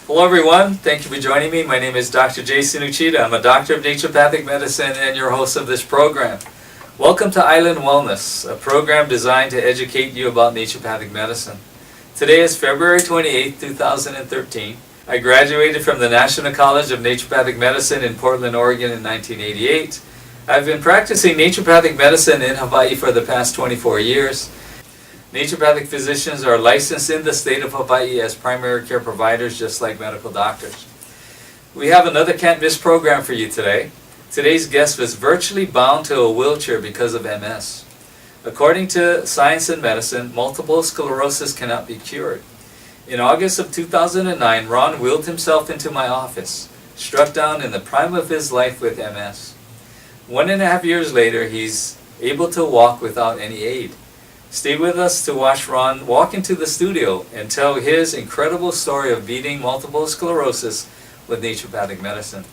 Hello everyone, thank you for joining me. My name is Dr. Jason Uchida. I'm a doctor of naturopathic medicine and your host of this program. Welcome to Island Wellness, a program designed to educate you about naturopathic medicine. Today is February 28, 2013. I graduated from the National College of Naturopathic Medicine in Portland, Oregon in 1988. I've been practicing naturopathic medicine in Hawaii for the past 24 years. Naturopathic physicians are licensed in the state of Hawaii as primary care providers, just like medical doctors. We have another can't miss program for you today. Today's guest was virtually bound to a wheelchair because of MS. According to science and medicine, multiple sclerosis cannot be cured. In August of 2009, Ron wheeled himself into my office, struck down in the prime of his life with MS. 1.5 years later, he's able to walk without any aid. Stay with us to watch Ron walk into the studio and tell his incredible story of beating multiple sclerosis with naturopathic medicine.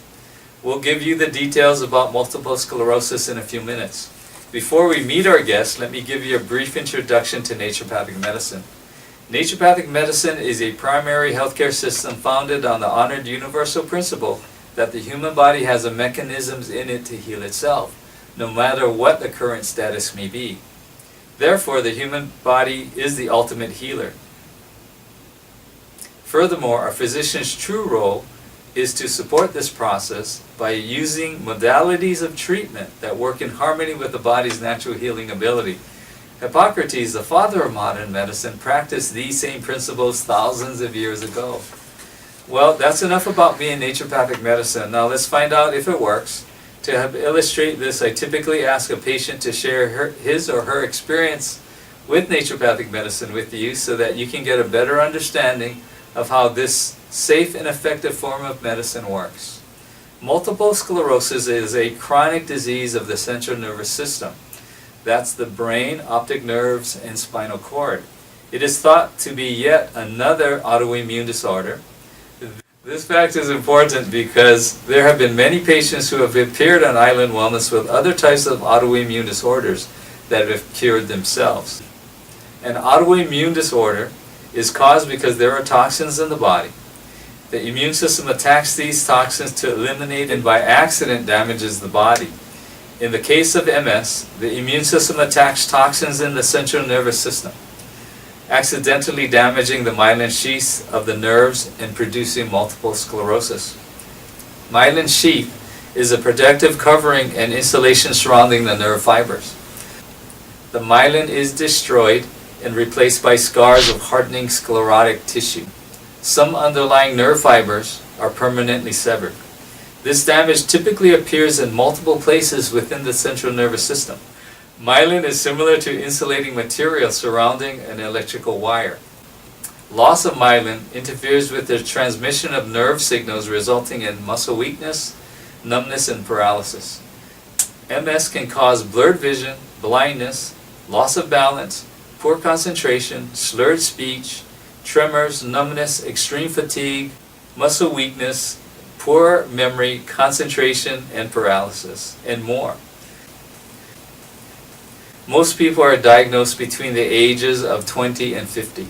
We'll give you the details about multiple sclerosis in a few minutes. Before we meet our guest, let me give you a brief introduction to naturopathic medicine. Naturopathic medicine is a primary healthcare system founded on the honored universal principle that the human body has the mechanisms in it to heal itself, no matter what the current status may be. Therefore, the human body is the ultimate healer. Furthermore, a physician's true role is to support this process by using modalities of treatment that work in harmony with the body's natural healing ability. Hippocrates, the father of modern medicine, practiced these same principles thousands of years ago. Well, that's enough about me and naturopathic medicine. Now let's find out if it works. To help illustrate this, I typically ask a patient to share his or her experience with naturopathic medicine with you so that you can get a better understanding of how this safe and effective form of medicine works. Multiple sclerosis is a chronic disease of the central nervous system. That's the brain, optic nerves, and spinal cord. It is thought to be yet another autoimmune disorder. This fact is important because there have been many patients who have appeared on Island Wellness with other types of autoimmune disorders that have cured themselves. An autoimmune disorder is caused because there are toxins in the body. The immune system attacks these toxins to eliminate and by accident damages the body. In the case of MS, the immune system attacks toxins in the central nervous system, accidentally damaging the myelin sheaths of the nerves and producing multiple sclerosis. Myelin sheath is a protective covering and insulation surrounding the nerve fibers. The myelin is destroyed and replaced by scars of hardening sclerotic tissue. Some underlying nerve fibers are permanently severed. This damage typically appears in multiple places within the central nervous system. Myelin is similar to insulating material surrounding an electrical wire. Loss of myelin interferes with the transmission of nerve signals, resulting in muscle weakness, numbness, and paralysis. MS can cause blurred vision, blindness, loss of balance, poor concentration, slurred speech, tremors, numbness, extreme fatigue, muscle weakness, poor memory, concentration, and paralysis, and more. Most people are diagnosed between the ages of 20 and 50.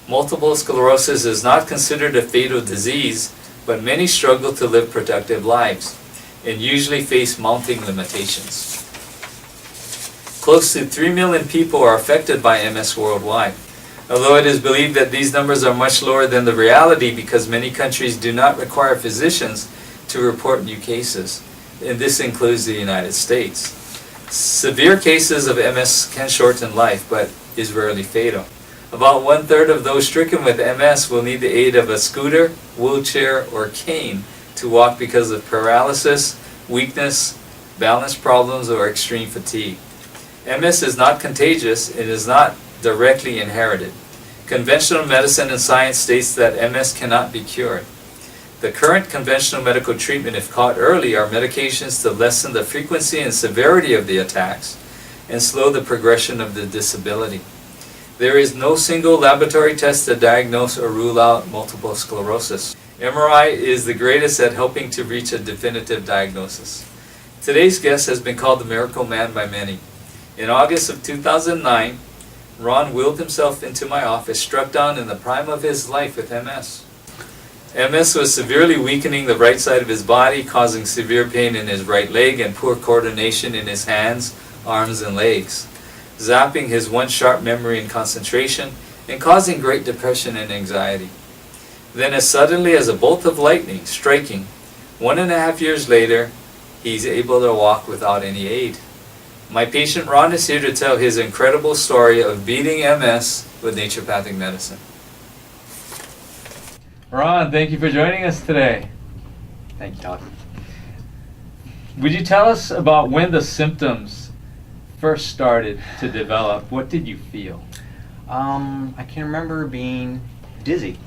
Multiple sclerosis is not considered a fatal disease, but many struggle to live productive lives and usually face mounting limitations. Close to 3 million people are affected by MS worldwide, although it is believed that these numbers are much lower than the reality because many countries do not require physicians to report new cases, and this includes the United States. Severe cases of MS can shorten life, but is rarely fatal. About 1/3 of those stricken with MS will need the aid of a scooter, wheelchair, or cane to walk because of paralysis, weakness, balance problems, or extreme fatigue. MS is not contagious and is not directly inherited. Conventional medicine and science states that MS cannot be cured. The current conventional medical treatment, if caught early, are medications to lessen the frequency and severity of the attacks and slow the progression of the disability. There is no single laboratory test to diagnose or rule out multiple sclerosis. MRI is the greatest at helping to reach a definitive diagnosis. Today's guest has been called the Miracle Man by many. In August of 2009, Ron wheeled himself into my office, struck down in the prime of his life with MS. MS was severely weakening the right side of his body, causing severe pain in his right leg and poor coordination in his hands, arms, and legs, zapping his once sharp memory and concentration, and causing great depression and anxiety. Then as suddenly as a bolt of lightning striking, 1.5 years later, he's able to walk without any aid. My patient Ron is here to tell his incredible story of beating MS with naturopathic medicine. Ron, thank you for joining us today. Thank you, Todd. Would you tell us about when the symptoms first started to develop? What did you feel? I can remember being dizzy,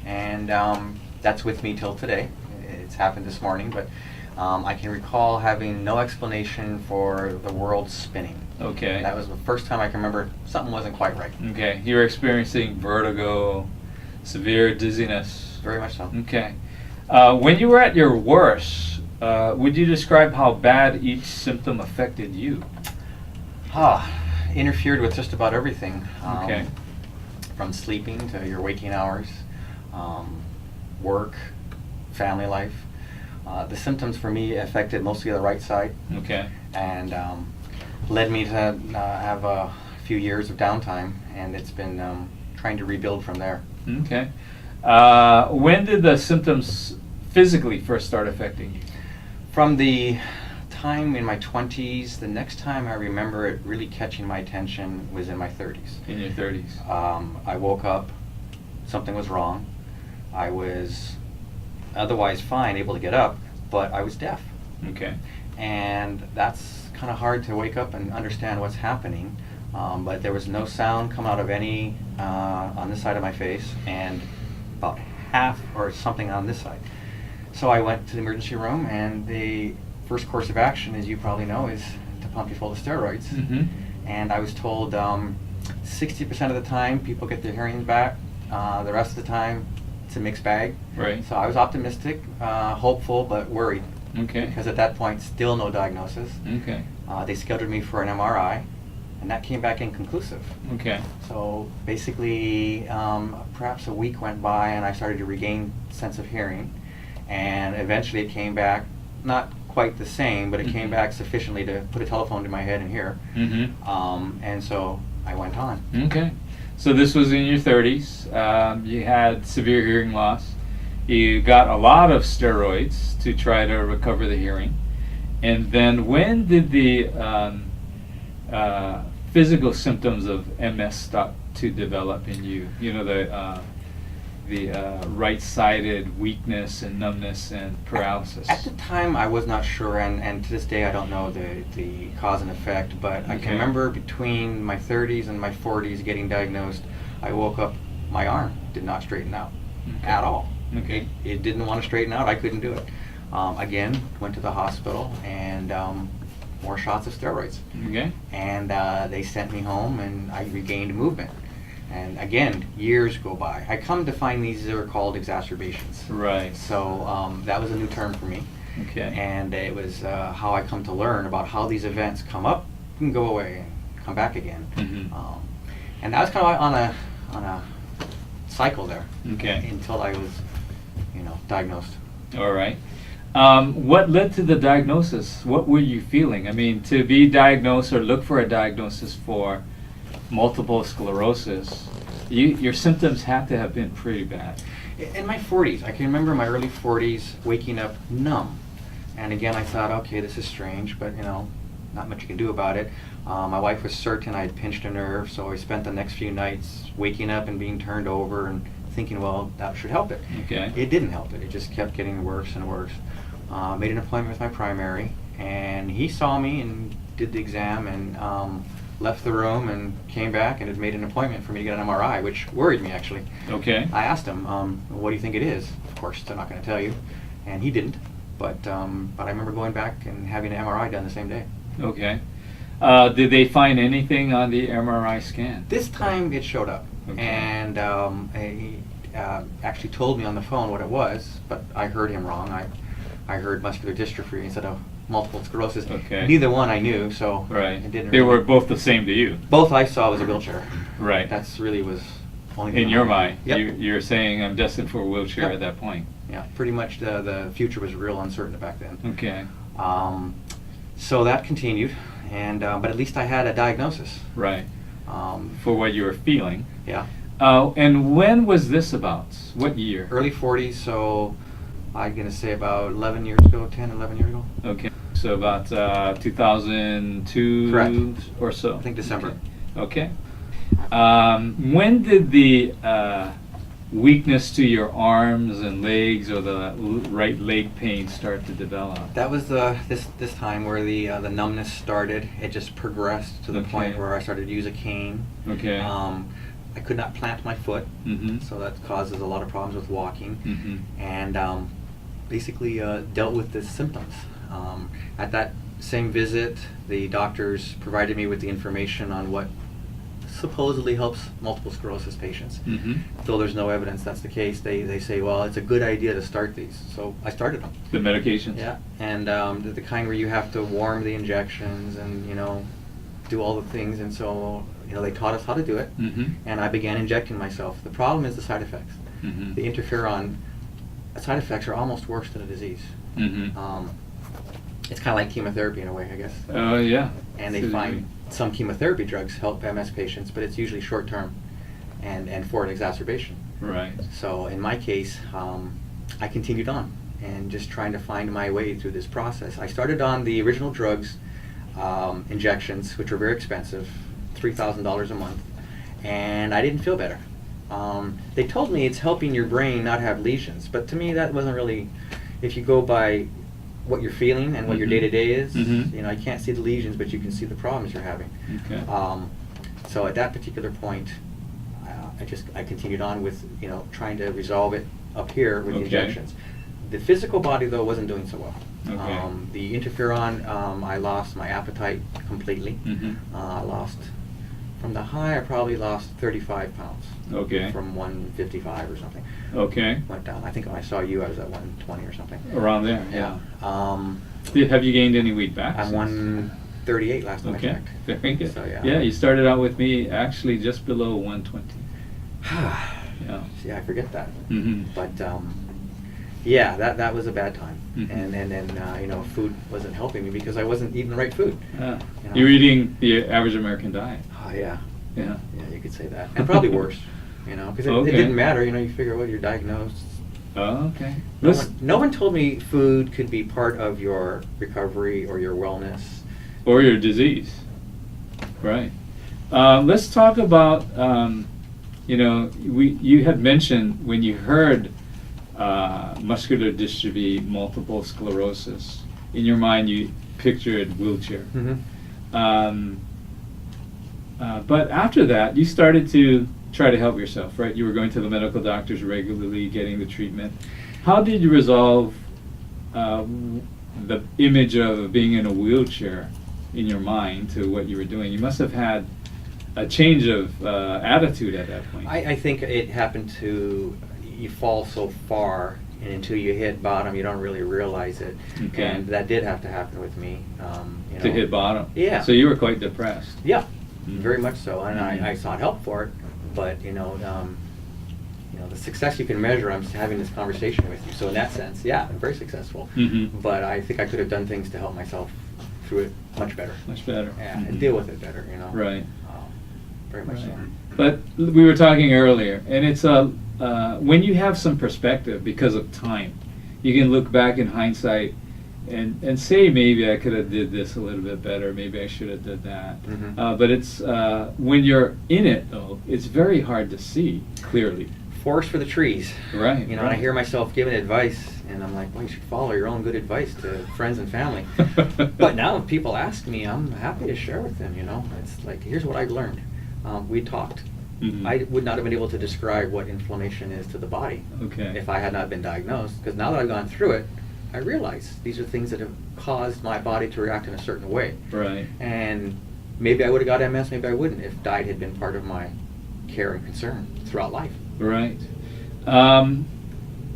and that's with me till today. It's happened this morning, but I can recall having no explanation for the world spinning. Okay. That was the first time I can remember something wasn't quite right. Okay. You were experiencing vertigo, severe dizziness. Very much so. Okay. When you were at your worst, would you describe how bad each symptom affected you? Interfered with just about everything. Okay. From sleeping to your waking hours, work, family life. The symptoms for me affected mostly the right side. Okay. And led me to have a few years of downtime, and it's been trying to rebuild from there. Okay. When did the symptoms physically first start affecting you? From the time in my 20s, the next time I remember it really catching my attention was in my 30s. In your 30s. I woke up, something was wrong. I was otherwise fine, able to get up, but I was deaf. Okay. And that's kind of hard to wake up and understand what's happening. But there was no sound come out of any on this side of my face, and about half or something on this side. So I went to the emergency room, and the first course of action, as you probably know, is to pump you full of steroids. Mm-hmm. And I was told 60% of the time people get their hearing back, the rest of the time it's a mixed bag. Right. So I was optimistic, hopeful, but worried. Okay. Because at that point, still no diagnosis. Okay. They scheduled me for an MRI, and that came back inconclusive. Okay. So basically, perhaps a week went by, and I started to regain sense of hearing, and eventually it came back, not quite the same, but it came back sufficiently to put a telephone to my head and hear. Mm-hmm. And so I went on. Okay. So this was in your 30s. You had severe hearing loss. You got a lot of steroids to try to recover the hearing. And then when did the physical symptoms of MS start to develop in you? You know, the right-sided weakness and numbness and paralysis. At the time, I was not sure, and to this day, I don't know the cause and effect, but I can remember between my 30s and my 40s getting diagnosed, I woke up, my arm did not straighten out at all. Okay. It didn't want to straighten out, I couldn't do it. Again, went to the hospital, and more shots of steroids. Okay. And they sent me home, and I regained movement. And again, years go by. I come to find these are called exacerbations. Right. So that was a new term for me. Okay. And it was how I come to learn about how these events come up and go away and come back again. Mm-hmm. And that was kind of on a cycle there. Okay. Until I was, diagnosed. All right. What led to the diagnosis? What were you feeling? I mean, to be diagnosed or look for a diagnosis for multiple sclerosis, your symptoms had to have been pretty bad. In my 40s, I can remember my early 40s waking up numb. And again, I thought, okay, this is strange, but not much you can do about it. My wife was certain I had pinched a nerve, so I spent the next few nights waking up and being turned over and thinking, well, that should help it. Okay. It didn't help it. It just kept getting worse and worse. Made an appointment with my primary, and he saw me and did the exam and left the room and came back and had made an appointment for me to get an MRI, which worried me actually. Okay. I asked him, what do you think it is? Of course, they're not going to tell you, and he didn't. But I remember going back and having an MRI done the same day. Okay. Did they find anything on the MRI scan? This time it showed up, Okay. and he actually told me on the phone what it was, but I heard him wrong. I heard muscular dystrophy instead of multiple sclerosis. Okay. Neither one I knew, so Right. it didn't. They really, were both the same to you. both I saw was a wheelchair. Right. That's really was Only thing In I your know. mind, Yep. you're saying I'm destined for a wheelchair Yep. at that point. Yeah, pretty much the future was real uncertain back then. Okay. So that continued, and but at least I had a diagnosis. Right. Um, For what you were feeling. yeah, And when was this about? What year? early 40s, so I'm going to say about 11 years ago, 10, 11 years ago. Okay. So about 2002 Correct. or so. I think December. Okay. When did the weakness to your arms and legs or the right leg pain start to develop? That was this time where the numbness started. It just progressed to the Okay. point where I started to use a cane. Okay. I could not plant my foot, Mm-hmm. so that causes a lot of problems with walking. Mm-hmm. And basically dealt with the symptoms. At that same visit, the doctors provided me with the information on what supposedly helps multiple sclerosis patients. Mm-hmm. Though there's no evidence that's the case, they say, well, it's a good idea to start these. So I started them. The medications? Yeah, and the kind where you have to warm the injections and, do all the things. And so, they taught us how to do it. Mm-hmm. And I began injecting myself. The problem is the side effects. Mm-hmm. The interferon side effects are almost worse than a disease. Mm-hmm. It's kind of like chemotherapy in a way, I guess. Oh, yeah. And they So find some chemotherapy drugs help MS patients, but it's usually short term and for an exacerbation. Right. So in my case, I continued on and just trying to find my way through this process. I started on the original drugs, injections, which were very expensive, $3,000 a month, and I didn't feel better. They told me it's helping your brain not have lesions, but to me that wasn't really, if you go by what you're feeling and what your Mhm. day-to-day is, Mhm. you can't see the lesions, but you can see the problems you're having. Okay. So at that particular point, I continued on with, trying to resolve it up here with the Okay. injections. The physical body, though, wasn't doing so well. Okay. The interferon, I lost my appetite completely. Mm-hmm. I lost, from the high, I probably lost 35 pounds. Okay. From 155 or something. Okay. Went down. I think when I saw you, I was at 120 or something. Around there, yeah. Have you gained any weight back? I'm since? 138 last time I Okay, checked. very good. So, yeah. Yeah, you started out with me actually just below 120. Yeah. See, I forget that. Mm-hmm. But yeah, that was a bad time. Mhm. And then food wasn't helping me because I wasn't eating the right food. You're eating the average American diet. Oh yeah, Yeah. yeah, you could say that, and probably worse. Because it Okay. didn't matter. You figure, well, you're diagnosed. Oh, okay. No one told me food could be part of your recovery or your wellness. Or your disease. Right. Let's talk about, you had mentioned when you heard muscular dystrophy, multiple sclerosis, in your mind you pictured wheelchair. Mm-hmm. But after that, you started to try to help yourself, right? You were going to the medical doctors regularly, getting the treatment. How did you resolve the image of being in a wheelchair in your mind to what you were doing? You must have had a change of attitude at that point. I think it happened to, you fall so far, and until you hit bottom, you don't really realize it. Okay. And that did have to happen with me. To hit bottom. Yeah. So you were quite depressed. Yeah, Mhm. very much so. And Mhm. I sought help for it, but the success you can measure, I'm having this conversation with you. So in that sense, yeah, I'm very successful. Mhm. But I think I could have done things to help myself through it much better. Much better. Yeah, Mhm. and deal with it better. Right. Very much so. Right. But we were talking earlier, and it's when you have some perspective because of time, you can look back in hindsight and say maybe I could have did this a little bit better, maybe I should have did that. Mhm. But it's when you're in it though, it's very hard to see clearly. Forest for the trees. Right. And I right. hear myself giving advice, and I'm like, well, you should follow your own good advice to friends and family. But now if people ask me, I'm happy to share with them, It's like, here's what I've learned. We talked. Mhm. I would not have been able to describe what inflammation is to the body Okay. if I had not been diagnosed, because now that I've gone through it, I realize these are things that have caused my body to react in a certain way. Right. And maybe I would have got MS, maybe I wouldn't, if diet had been part of my care and concern throughout life. Right.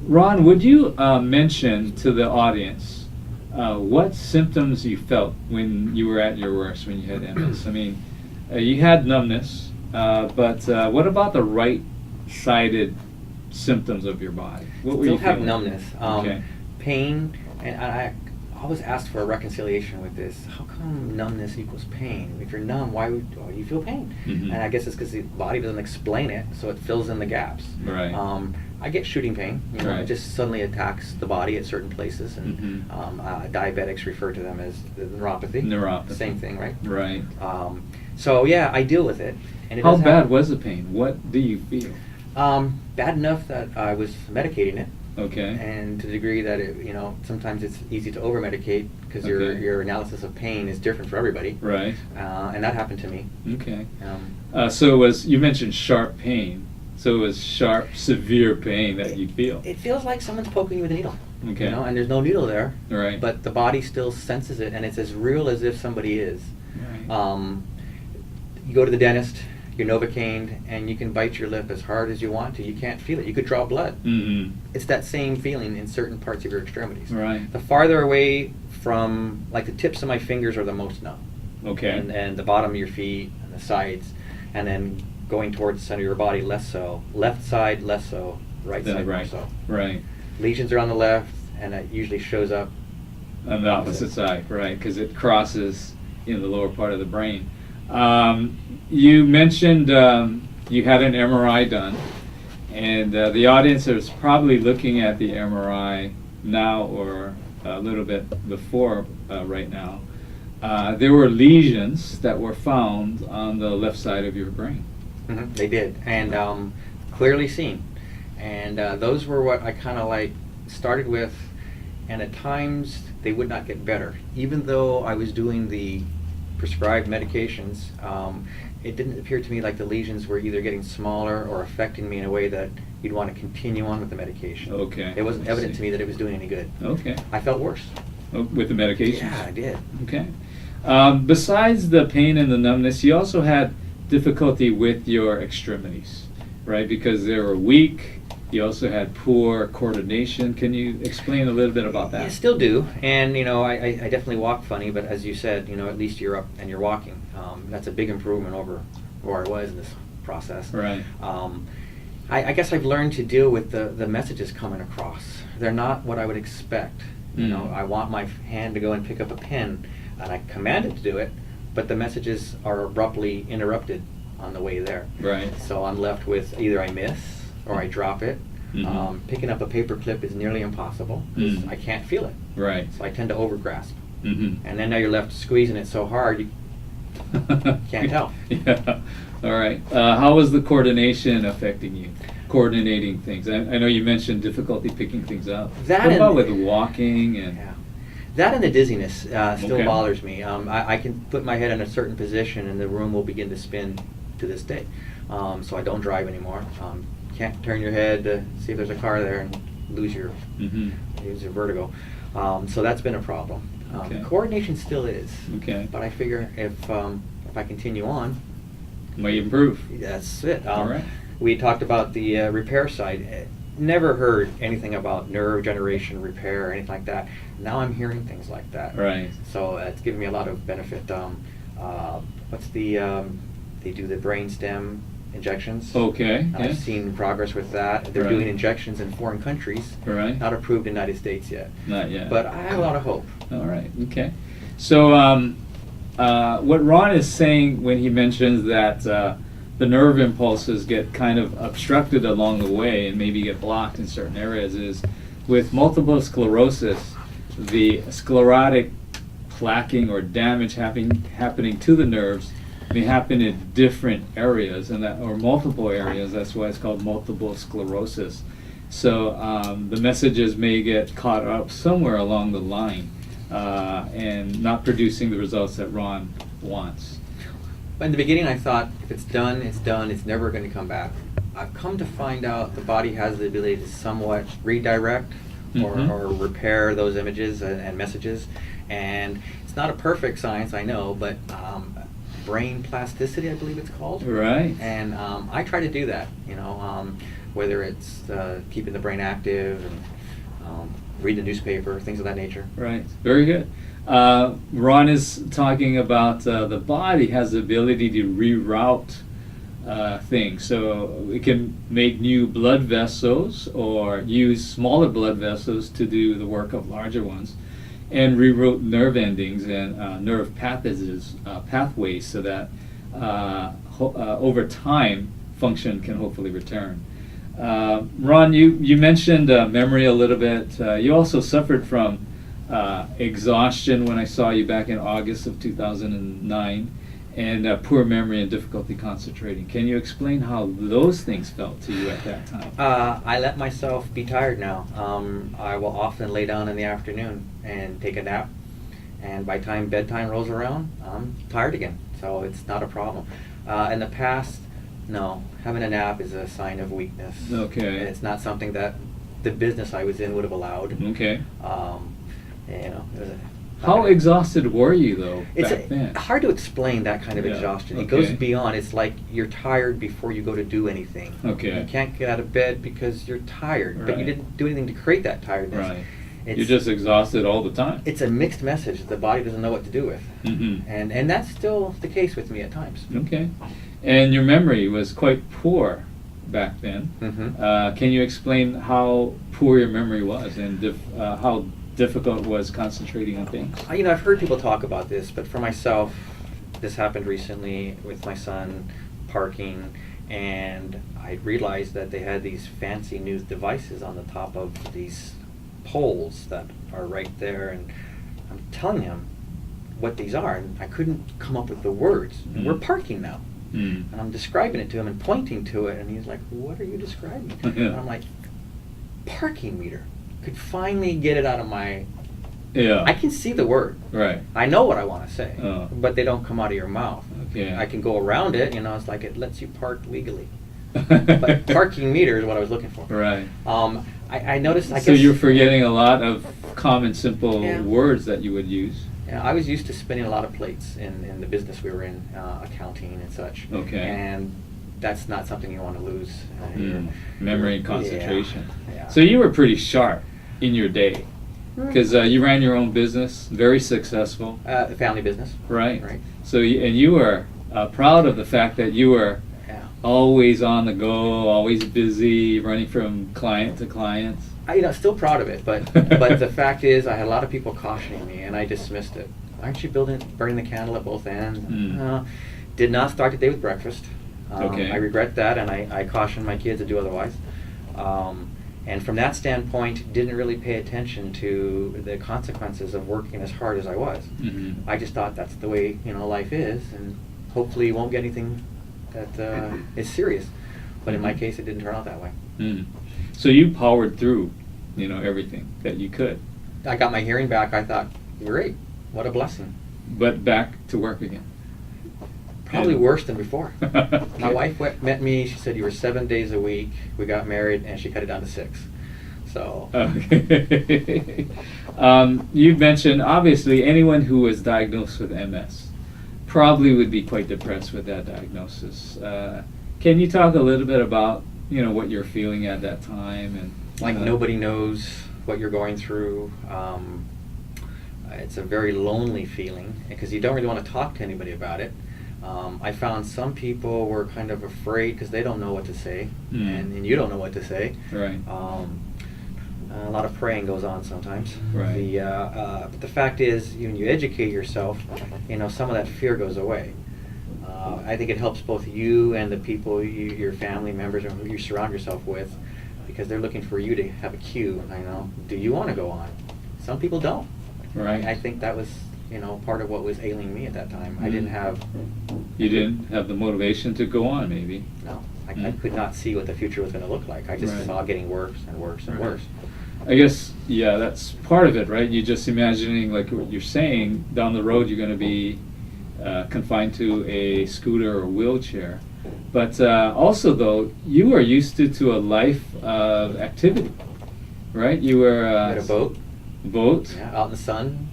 Ron, would you mention to the audience what symptoms you felt when you were at your worst, when you had MS? I mean, you had numbness, but what about the right cited symptoms of your body? What were Still you have feeling? numbness, Okay. pain, and I always asked for a reconciliation with this. How come numbness equals pain? If you're numb, why you feel pain? Mhm. And I guess it's because the body doesn't explain it, so it fills in the gaps. Right. I get shooting pain. You know, Right. it just suddenly attacks the body at certain places, and Mhm. diabetics refer to them as the neuropathy. Neuropathy. Same thing, right? Right. So yeah, I deal with it. And it How does bad happen. was the pain? What do you feel? Bad enough that I was medicating it. Okay. And to the degree that sometimes it's easy to over-medicate because Okay. your analysis of pain is different for everybody. Right. And that happened to me. Okay. Um, So you mentioned sharp pain. So it was sharp, severe pain that you feel. It feels like someone's poking you with a needle. Okay. And there's no needle there. Right. But the body still senses it, and it's as real as if somebody is. Right. You go to the dentist, you're Novocained, and you can bite your lip as hard as you want to. You can't feel it. You could draw blood. Mm-hmm. It's that same feeling in certain parts of your extremities. Right. The farther away from, like the tips of my fingers are the most numb. Okay. And the bottom of your feet and the sides, and then going towards the center of your body, less so. Left side, less so. Right side, more right. so. Right. Lesions are on the left, and it usually shows up. On the opposite side, right? Because it crosses in the lower part of the brain. You mentioned you had an MRI done, and the audience is probably looking at the MRI now or a little bit before right now. There were lesions that were found on the left side of your brain. Mm-hmm, they did, and clearly seen. And those were what I kind of like started with, and at times they would not get better. Even though I was doing the prescribed medications, it didn't appear to me like the lesions were either getting smaller or affecting me in a way that you'd want to continue on with the medication. Okay. It wasn't I evident see. to me that it was doing any good. Okay. I felt worse. Oh, with the medications? Yeah, I did. Okay. Besides the pain and the numbness, you also had difficulty with your extremities, right? Because they were weak. You also had poor coordination. Can you explain a little bit about that? I still do, and I definitely walk funny. But as you said, at least you're up and you're walking. That's a big improvement over where I was in this process. Right. I guess I've learned to deal with the messages coming across. They're not what I would expect. Mm. I want my hand to go and pick up a pen, and I command it to do it, but the messages are abruptly interrupted on the way there. Right. So I'm left with either I miss or I drop it. Mhm. Picking up a paper clip is nearly impossible because Mm. I can't feel it. Right. So I tend to overgrasp. Mm-hmm. And then now you're left squeezing it so hard you can't tell. Yeah. All right. How was the coordination affecting you? Coordinating things. I know you mentioned difficulty picking things up. That what about and- with walking and? Yeah. That and the dizziness still Okay. bothers me. I can put my head in a certain position and the room will begin to spin to this day. So I don't drive anymore. Can't turn your head to see if there's a car there and lose your vertigo. So that's been a problem. Okay. Coordination still is. Okay. But I figure if I continue on, May improve. that's it. All right. We talked about the repair side. Never heard anything about nerve generation repair or anything like that. Now I'm hearing things like that. Right. So it's given me a lot of benefit. What's the they do the brainstem injections. Okay. And I've Yes. seen progress with that. They're Right. doing injections in foreign countries. Right. Not approved in the United States yet. Not yet. But I have a lot of hope. All right. Okay. So what Ron is saying when he mentions that the nerve impulses get kind of obstructed along the way and maybe get blocked in certain areas is with multiple sclerosis, the sclerotic plaquing or damage happening to the nerves may happen in different areas or multiple areas. That's why it's called multiple sclerosis. So the messages may get caught up somewhere along the line and not producing the results that Ron wants. But in the beginning, I thought if it's done, it's done. It's never going to come back. I've come to find out the body has the ability to somewhat redirect Mhm. or repair those images and messages. And it's not a perfect science, I know, but brain plasticity, I believe it's called. Right. And I try to do that, whether it's keeping the brain active and read the newspaper, things of that nature. Right. Very good. Ron is talking about the body has the ability to reroute thing. So it can make new blood vessels or use smaller blood vessels to do the work of larger ones, and rewrote nerve endings and nerve pathways so that over time function can hopefully return. Ron, you mentioned memory a little bit. You also suffered from exhaustion when I saw you back in August of 2009, and poor memory and difficulty concentrating. Can you explain how those things felt to you at that time? I let myself be tired now. I will often lay down in the afternoon and take a nap, and by the time bedtime rolls around, I'm tired again. So it's not a problem. In the past, no, having a nap is a sign of weakness. Okay. And it's not something that the business I was in would have allowed. Okay. You know, it was How exhausted were you though back then? hard to explain that kind of Yeah, exhaustion. It okay. goes beyond. It's like you're tired before you go to do anything. Okay. You can't get out of bed because you're tired, but you Right. didn't do anything to create that tiredness. Right. It's, You're just exhausted all the time. it's a mixed message that the body doesn't know what to do with. Mm-hmm. And that's still the case with me at times. Okay. And your memory was quite poor back then. Mm-hmm. Can you explain how poor your memory was and how difficult it was concentrating on things? You know, I've heard people talk about this, but for myself, this happened recently with my son parking, and I realized that they had these fancy new devices on the top of these poles that are right there, and I'm telling him what these are, and I couldn't come up with the words. Mm. We're parking now. Mm. And I'm describing it to him and pointing to it, and he's like, "What are you describing?" Yeah. And I'm like, "Parking meter." Could finally get it out of my... Yeah. I can see the word. Right. I know what I want to say, Oh. but they don't come out of your mouth. Okay. I can go around it, you know, it's like it lets you park legally. But parking meter is what I was looking for. Right. I noticed, I So guess... you're forgetting a lot of common, simple Yeah. words that you would use. Yeah, I was used to spinning a lot of plates in the business we were in, accounting and such. Okay. And that's not something you want to lose. Memory and concentration. Yeah. So you were pretty sharp in your day, because you ran your own business, very successful, Family business. right? Right. So and you were proud of the fact that you were Yeah. always on the go, always busy, running from client to client. Still proud of it, but the fact is, I had a lot of people cautioning me, and I dismissed it. Aren't you burning the candle at both ends? Mm. Did not start the day with breakfast. Okay. I regret that, and I caution my kids to do otherwise. And from that standpoint, didn't really pay attention to the consequences of working as hard as I was. Mm-hmm. I just thought that's the way life is, and hopefully you won't get anything that is serious. But in my case, it didn't turn out that way. Mm. So you powered through, everything that you could, I got my hearing back. I thought, great, what a blessing. but back to work again. Probably Yeah. worse than before. Okay. My wife met me. She said, "You were 7 days a week." We got married, and she cut it down to 6. So Okay. You mentioned, obviously, anyone who was diagnosed with MS probably would be quite depressed with that diagnosis. Can you talk a little bit about, what you're feeling at that time? And like nobody knows what you're going through. It's a very lonely feeling because you don't really want to talk to anybody about it. I found some people were kind of afraid because they don't know what to say, and you don't know what to say. Right. A lot of praying goes on sometimes. Right. But the fact is, when you educate yourself, some of that fear goes away. I think it helps both you and the people, your family members, or who you surround yourself with, because they're looking for you to have a cue. Do you want to go on? Some people don't. Right. I think that was, part of what was ailing me at that time. I didn't have. You didn't have the motivation to go on, maybe. No, I could not see what the future was going to look like. I just Right. saw it getting worse and worse and Right. worse. I guess, yeah, that's part of it, right? You're just imagining, like what you're saying, down the road you're going to be confined to a scooter or wheelchair. But also, though, you are used to a life of activity, right? You were... Had a boat. Boat? Yeah, out in the sun.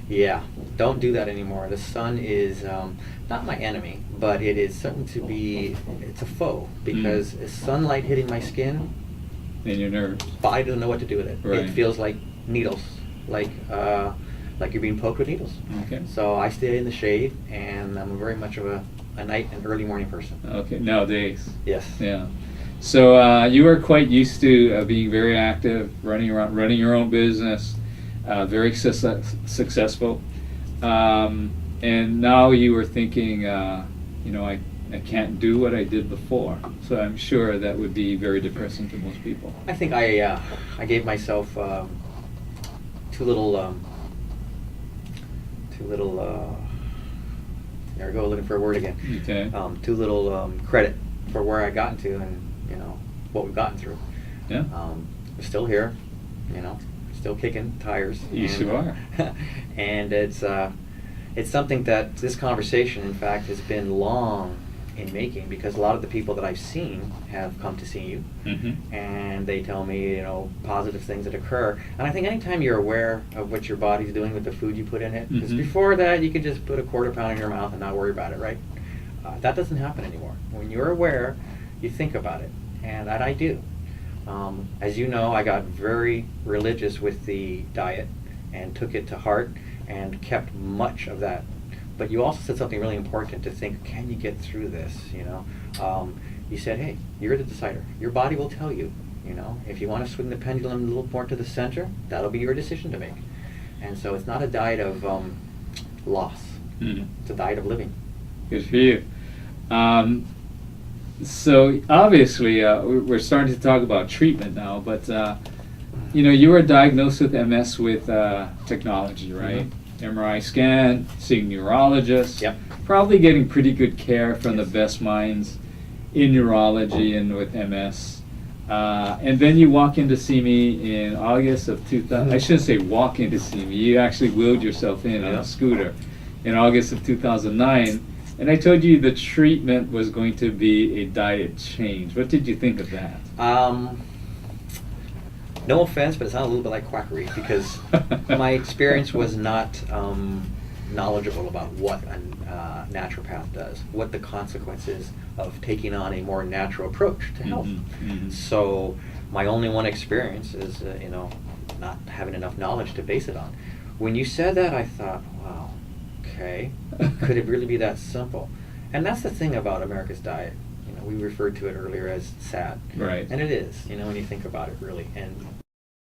Yeah, don't do that anymore. The sun is not my enemy, but it is something to be. It's a foe because sunlight hitting my skin, And your nerves. body doesn't know what to do with it. Right. It feels like needles, like you're being poked with needles. Okay. So I stay in the shade, and I'm very much of a a night and early morning person. Okay, nowadays. Yes. Yeah. So you were quite used to being very active, running around, running your own business, very successful. And now you were thinking, I can't do what I did before. So I'm sure that would be very depressing to most people. I think I gave myself too little. There I go, looking for a word again. Okay. Too little credit for where I gotten to, and what we've gotten through. Yeah. We're still here, still kicking tires. Yes, you are. And it's something that this conversation, in fact, has been long in making, because a lot of the people that I've seen have come to see you, Mm-hmm. and they tell me, positive things that occur. And I think anytime you're aware of what your body's doing with the food you put in it, because Mhm. before that you could just put a quarter pound in your mouth and not worry about it, right? That doesn't happen anymore. When you're aware, you think about it, and that I do. As you know, I got very religious with the diet and took it to heart and kept much of that. But you also said something really important to think, can you get through this, You said, hey, you're the decider. Your body will tell you, if you want to swing the pendulum a little more to the center, that'll be your decision to make. And so it's not a diet of loss. Mm-hmm. It's a diet of living. Good for you. So obviously, we're starting to talk about treatment now, but you were diagnosed with MS with technology, right? Mhm. MRI scan, seeing neurologists, Yep. probably getting pretty good care from Yes. the best minds in neurology and with MS. And then you walk in to see me in August of 2000. I shouldn't say walk in to see me. You actually wheeled yourself in on Yeah. a scooter in August of 2009. And I told you the treatment was going to be a diet change. What did you think of that? No offense, but it sounds a little bit like quackery, because my experience was not knowledgeable about what a naturopath does, what the consequences of taking on a more natural approach to health. Mhm, mhm. So my only one experience is, not having enough knowledge to base it on. When you said that, I thought, wow, okay, could it really be that simple? And that's the thing about America's diet. We referred to it earlier as sad. Right. And it is, when you think about it, really. And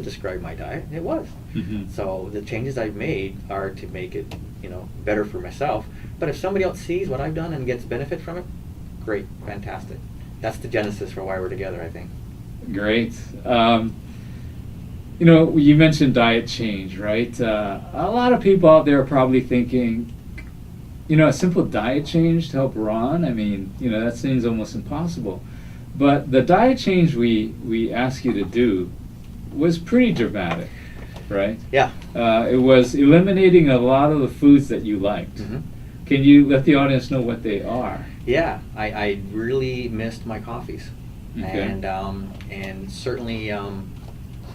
describe my diet, it was. Mhm. So the changes I've made are to make it, better for myself. But if somebody else sees what I've done and gets benefit from it, great, fantastic. That's the genesis for why we're together, I think. Great. You mentioned diet change, right? A lot of people out there are probably thinking, a simple diet change to help Ron, that seems almost impossible. But the diet change we asked you to do was pretty dramatic, right? Yeah. It was eliminating a lot of the foods that you liked. Mhm. Can you let the audience know what they are? Yeah, I really missed my coffees. Okay. And certainly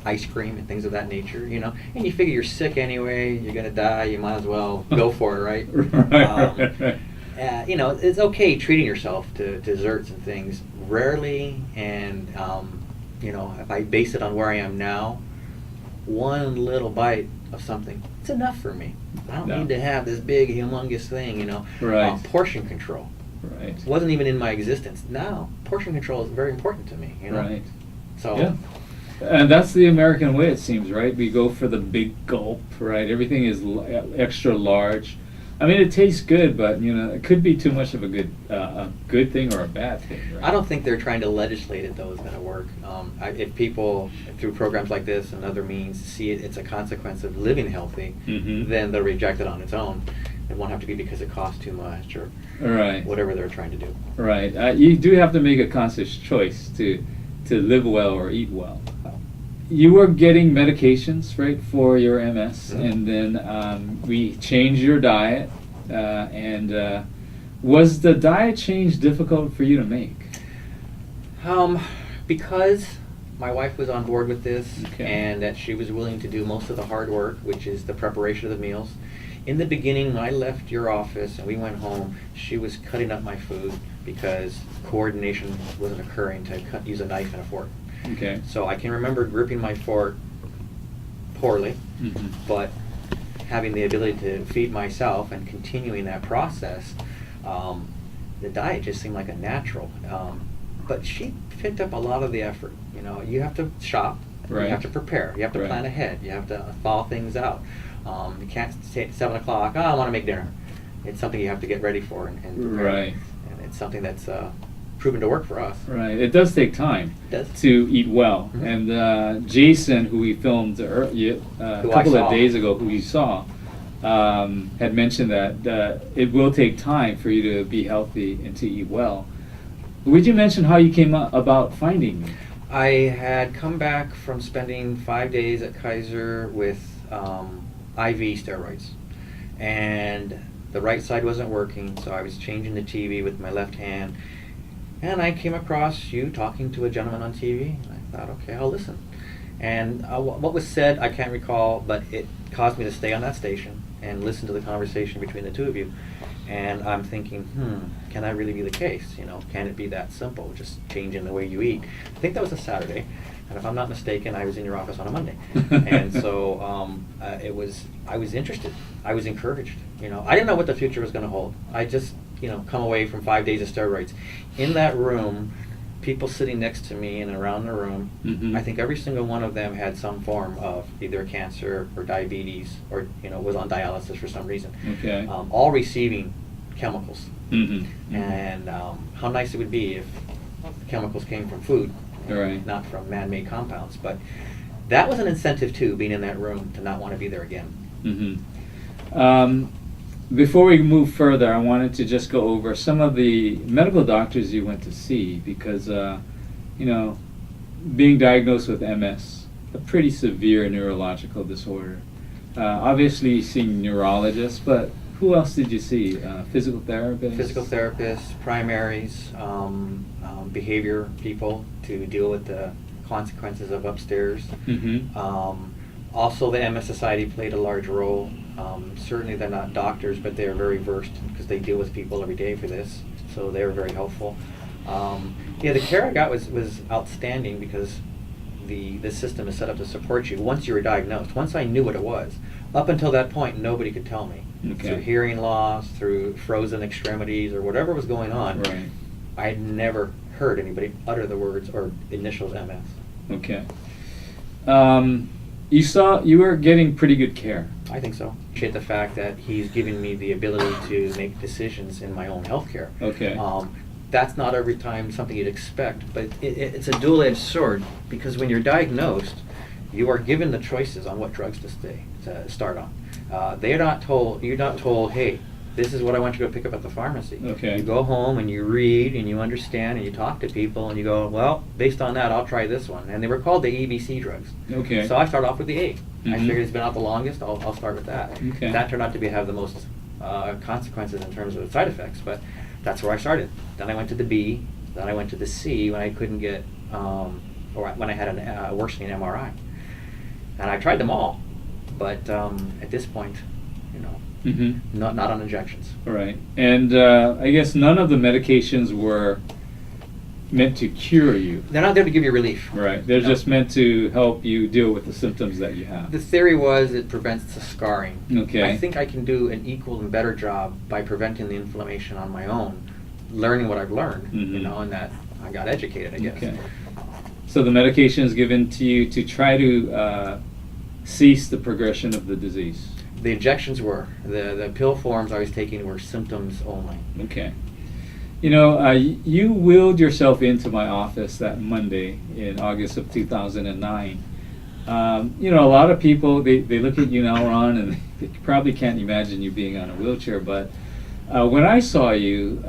ice cream and things of that nature, And you figure you're sick anyway, you're going to die, you might as well go for it, right? Right. It's okay treating yourself to desserts and things. Rarely, and if I base it on where I am now, one little bite of something, it's enough for me. I don't No. need to have this big, humongous thing, Right. Portion control. Right. It wasn't even in my existence. Now, portion control is very important to me, Right. So, Yeah. And that's the American way, it seems, right? We go for the big gulp, right? Everything is extra large. It tastes good, but it could be too much of a good thing or a bad thing, right? I don't think they're trying to legislate it, though, is going to work. If people, through programs like this and other means, see it's a consequence of living healthy, Mhm. then they'll reject it on its own. It won't have to be because it costs too much or Right. whatever they're trying to do. Right. You do have to make a conscious choice to live well or eat well. You were getting medications, right, for your MS, Mhm. and then we changed your diet. And was the diet change difficult for you to make? Because my wife was on board with this, Okay. and that she was willing to do most of the hard work, which is the preparation of the meals. In the beginning, when I left your office and we went home, she was cutting up my food because coordination wasn't occurring to use a knife and a fork. Okay. So I can remember gripping my fork poorly, Mhm. but having the ability to feed myself and continuing that process, the diet just seemed like a natural. But she picked up a lot of the effort. You know, you have to shop, Right. you have to prepare, you have to Right. plan ahead, you have to thaw things out. You can't say at 7 o'clock, oh, I want to make dinner. It's something you have to get ready for and prepare. Right. And it's something that's proven to work for us. Right. It does take time It does. to eat well. Mhm. And Jason, who we filmed a Who I couple of saw. days ago, who you saw, had mentioned that it will take time for you to be healthy and to eat well. Would you mention how you came about finding me? I had come back from spending 5 days at Kaiser with IV steroids, and the right side wasn't working, so I was changing the TV with my left hand, and I came across you talking to a gentleman on TV, and I thought, okay, I'll listen. And what was said, I can't recall, but it caused me to stay on that station and listen to the conversation between the two of you. And I'm thinking, can that really be the case? You know, can it be that simple, just changing the way you eat? I think that was a Saturday, and if I'm not mistaken, I was in your office on a Monday. And so I was interested. I was encouraged. You know, I didn't know what the future was going to hold. I just, you know, come away from 5 days of steroids. In that room, people sitting next to me and around the room, Mhm. I think every single one of them had some form of either cancer or diabetes, or, you know, was on dialysis for some reason. Okay. All receiving chemicals. Mm-hmm. And how nice it would be if chemicals came from food, Right. not from man-made compounds. But that was an incentive too, being in that room, to not want to be there again. Mm-hmm. Before we move further, I wanted to just go over some of the medical doctors you went to see because, you know, being diagnosed with MS, a pretty severe neurological disorder. Obviously, seeing neurologists, but who else did you see? Physical therapists? Physical therapists, primaries, behavior people to deal with the consequences of upstairs. Mm-hmm. Also, the MS Society played a large role. Certainly, they're not doctors, but they're very versed because they deal with people every day for this, so they were very helpful. Yeah, the care I got was outstanding because the system is set up to support you once you were diagnosed. Once I knew what it was, up until that point, nobody could tell me. Okay. Through hearing loss, through frozen extremities, or whatever was going on, Right. I had never heard anybody utter the words or initials MS. Okay. You were getting pretty good care. I think so. Appreciate the fact that he's giving me the ability to make decisions in my own healthcare. Okay. That's not every time something you'd expect, but it's a dual-edged sword because when you're diagnosed, you are given the choices on what drugs to start on. You're not told, hey, this is what I want you to go pick up at the pharmacy. Okay. You go home and you read and you understand and you talk to people and you go, well, based on that, I'll try this one. And they were called the ABC drugs. Okay. So I start off with the A. I Mhm. figured it's been out the longest, I'll start with that. Okay. That turned out to have the most consequences in terms of side effects, but that's where I started. Then I went to the B, then I went to the C when I couldn't get, or when I had a worsening MRI. And I tried them all, but at this point, you know, Mm-hmm. not on injections. Right. And I guess none of the medications were meant to cure you. They're not there to give you relief. Right. They're No. just meant to help you deal with the symptoms that you have. The theory was it prevents the scarring. Okay. I think I can do an equal and better job by preventing the inflammation on my own, learning what I've learned, you Mhm. know, and that I got educated, I guess. Okay. So the medication is given to you to try to cease the progression of the disease. The injections were. The pill forms I was taking were symptoms only. Okay. You know, you wheeled yourself into my office that Monday in August of 2009. You know, a lot of people, they look at you now, Ron, and they probably can't imagine you being on a wheelchair, but when I saw you,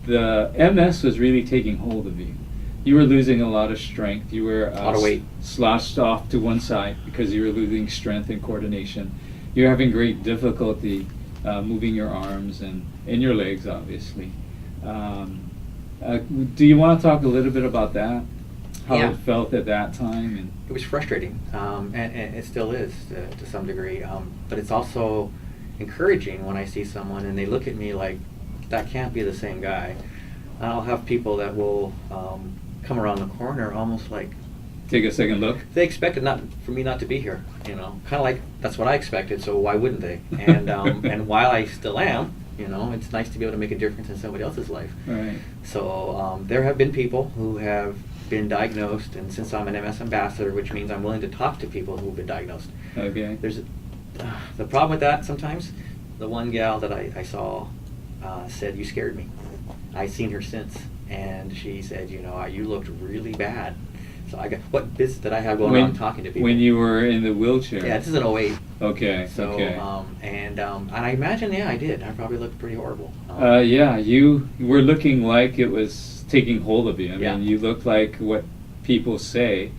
the MS was really taking hold of you. You were losing a lot of strength. You were A lot of weight. slouched off to one side because you were losing strength and coordination. You're having great difficulty moving your arms and your legs, obviously. Do you want to talk a little bit about that? How Yeah. it felt at that time? And It was frustrating, and it still is to some degree, but it's also encouraging when I see someone and they look at me like, that can't be the same guy. And I'll have people that will come around the corner almost like take a second look. they expected for me not to be here, you know, kind of like that's what I expected, so why wouldn't they? And and while I still am, You know, it's nice to be able to make a difference in somebody else's life. Right. So there have been people who have been diagnosed, and since I'm an MS ambassador, which means I'm willing to talk to people who've been diagnosed. Okay. There's the problem with that sometimes. The one gal that I saw said, "You scared me." I've seen her since, and she said, "You know, you looked really bad." So I got, what business did I have going around talking to people? When you were in the wheelchair? Yeah, this is an '08. Okay. So, okay. And I imagine, yeah, I did. I probably looked pretty horrible. Yeah, you were looking like it was taking hold of you. I Yeah. mean, you looked like what people say.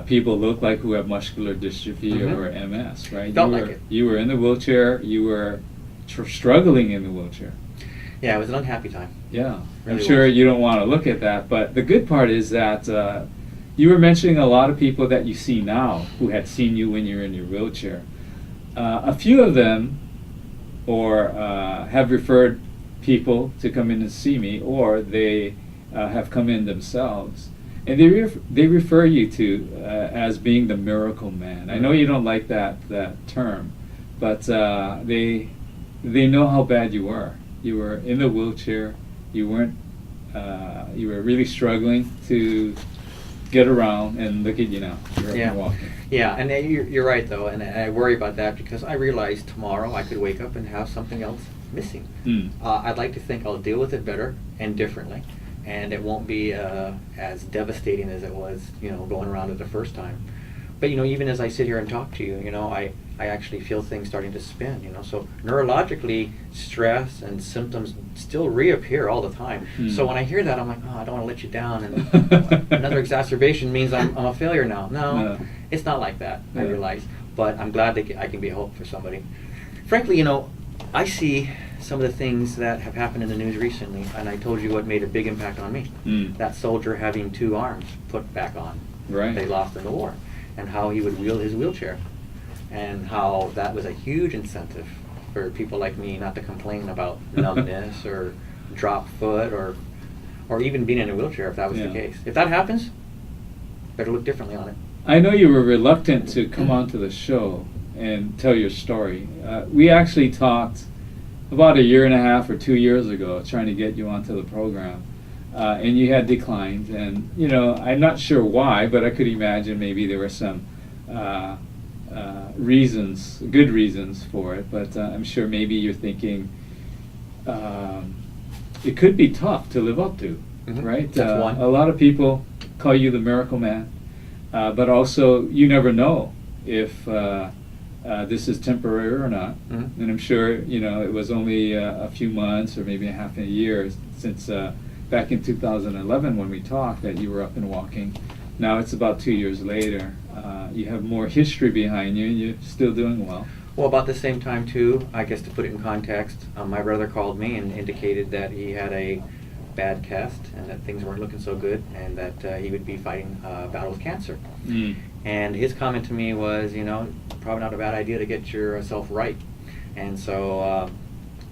People look like who have muscular dystrophy Mhm. or MS, right? Felt you were, like it. You were in the wheelchair. You were struggling in the wheelchair. Yeah, it was an unhappy time. Yeah, Really I'm sure was. you don't want to look at that, but the good part is that you were mentioning a lot of people that you see now who had seen you when you were in your wheelchair. A few of them or have referred people to come in and see me, or they have come in themselves. And they refer you to as being the miracle man. I know you don't like that term, but they know how bad you were. You were in the wheelchair. You weren't. You were really struggling to get around, and look at you now. You're up Yeah. and walking. Yeah, and you're right though, and I worry about that because I realize tomorrow I could wake up and have something else missing. Mm. I'd like to think I'll deal with it better and differently, and it won't be as devastating as it was, you know, going around it the first time. But you know, even as I sit here and talk to you, you know, I actually feel things starting to spin. You know, so neurologically, stress and symptoms still reappear all the time. Mm. So when I hear that, I'm like, oh, I don't want to let you down, and another exacerbation means I'm a failure now. No, it's not like that. I Yeah. realize, but I'm glad that I can be a hope for somebody. Frankly, you know, I see some of the things that have happened in the news recently, and I told you what made a big impact on me. Mm. That soldier having 2 arms put back on. Right. They lost in the war, and how he would wield his wheelchair, and how that was a huge incentive for people like me not to complain about numbness or drop foot or even being in a wheelchair if that was Yeah. the case. If that happens, better look differently on it. I know you were reluctant to come onto the show and tell your story. We actually talked about 1.5 or 2 years ago, trying to get you onto the program, and you had declined. And you know, I'm not sure why, but I could imagine maybe there were some reasons, good reasons for it. But I'm sure maybe you're thinking it could be tough to live up to, Mhm. right? That's one. A lot of people call you the miracle man. But also, you never know if this is temporary or not. Mhm. And I'm sure, you know, it was only a few months or maybe half a year since back in 2011 when we talked that you were up and walking. Now it's about 2 years later. You have more history behind you, and you're still doing well. Well, about the same time too, I guess to put it in context, my brother called me and indicated that he had a bad test and that things weren't looking so good, and that he would be fighting a battle with cancer. Mm. And his comment to me was, you know, probably not a bad idea to get yourself right. And so